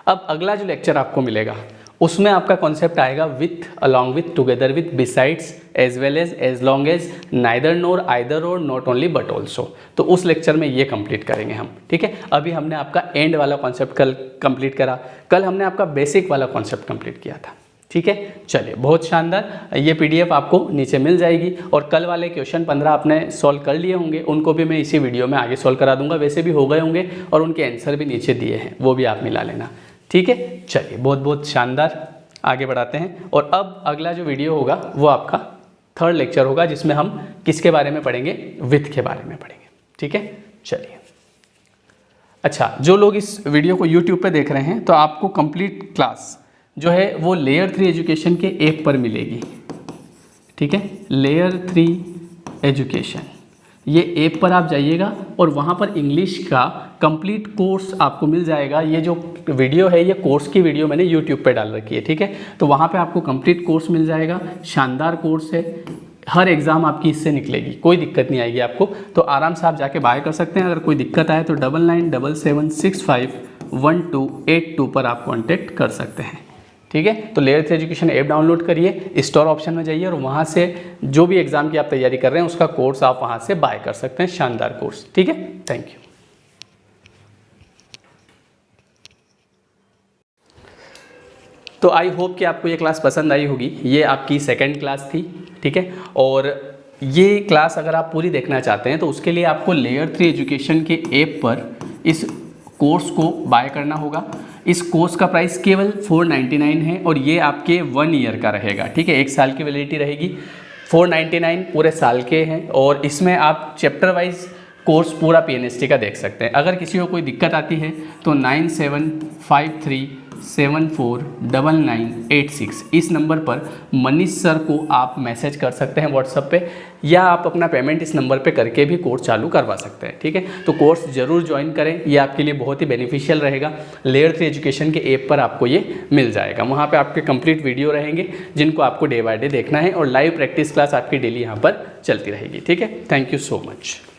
अब अगला जो लेक्चर आपको मिलेगा उसमें आपका कॉन्सेप्ट आएगा with, along with, together with, besides, as well as long as, neither nor, either or, not only but also. तो उस लेक्चर में ये कंप्लीट करेंगे हम, ठीक है। अभी हमने आपका एंड वाला कॉन्सेप्ट कल कंप्लीट करा, कल हमने आपका बेसिक वाला कॉन्सेप्ट कंप्लीट किया था, ठीक है। चलिए बहुत शानदार। ये PDF आपको नीचे मिल जाएगी और कल वाले क्वेश्चन 15 आपने सॉल्व कर लिए होंगे, उनको भी मैं इसी वीडियो में आगे सॉल्व करा दूंगा। वैसे भी हो गए होंगे और उनके आंसर भी नीचे दिए हैं, वो भी आप मिला लेना, ठीक है। चलिए बहुत बहुत शानदार, आगे बढ़ाते हैं। और अब अगला जो वीडियो होगा वो आपका 3rd लेक्चर होगा, जिसमें हम किसके बारे में पढ़ेंगे, विथ के बारे में पढ़ेंगे, ठीक है। चलिए अच्छा, जो लोग इस वीडियो को YouTube पे देख रहे हैं तो आपको कंप्लीट क्लास जो है वो लेयर 3 एजुकेशन के ऐप पर मिलेगी, ठीक है। लेयर 3 एजुकेशन, ये ऐप पर आप जाइएगा और वहाँ पर इंग्लिश का कंप्लीट कोर्स आपको मिल जाएगा। ये जो वीडियो है ये कोर्स की वीडियो मैंने YouTube पे डाल रखी है, ठीक है। तो वहाँ पे आपको कंप्लीट कोर्स मिल जाएगा, शानदार कोर्स है, हर एग्ज़ाम आपकी इससे निकलेगी, कोई दिक्कत नहीं आएगी आपको। तो आराम से आप जाके बाय कर सकते हैं। अगर कोई दिक्कत आए तो 9977651282 पर आप कॉन्टेक्ट कर सकते हैं, ठीक है। तो लेयर 3 एजुकेशन ऐप डाउनलोड करिए, स्टोर ऑप्शन में जाइए और वहाँ से जो भी एग्ज़ाम की आप तैयारी कर रहे हैं उसका कोर्स आप वहाँ से बाय कर सकते हैं, शानदार कोर्स, ठीक है। Thank you. तो आई होप कि आपको ये क्लास पसंद आई होगी। ये आपकी 2nd क्लास थी, ठीक है। और ये क्लास अगर आप पूरी देखना चाहते हैं तो उसके लिए आपको लेयर 3 एजुकेशन के ऐप पर इस कोर्स को बाय करना होगा। इस कोर्स का प्राइस केवल 499 है और ये आपके 1 ईयर का रहेगा, ठीक है। 1 साल की वैलिडिटी रहेगी। 499 पूरे साल के हैं और इसमें आप चैप्टर वाइज कोर्स पूरा PNST का देख सकते हैं। अगर किसी को कोई दिक्कत आती है तो 9753749986 इस नंबर पर मनीष सर को आप मैसेज कर सकते हैं व्हाट्सएप पे, या आप अपना पेमेंट इस नंबर पे करके भी कोर्स चालू करवा सकते हैं। ठीक है, तो कोर्स ज़रूर ज्वाइन करें, ये आपके लिए बहुत ही बेनिफिशियल रहेगा। लेयर 3 एजुकेशन के ऐप पर आपको ये मिल जाएगा, वहाँ पे आपके कंप्लीट वीडियो रहेंगे जिनको आपको डे बाय डे देखना है, और लाइव प्रैक्टिस क्लास आपकी डेली यहाँ पर चलती रहेगी। ठीक है, थैंक यू सो मच।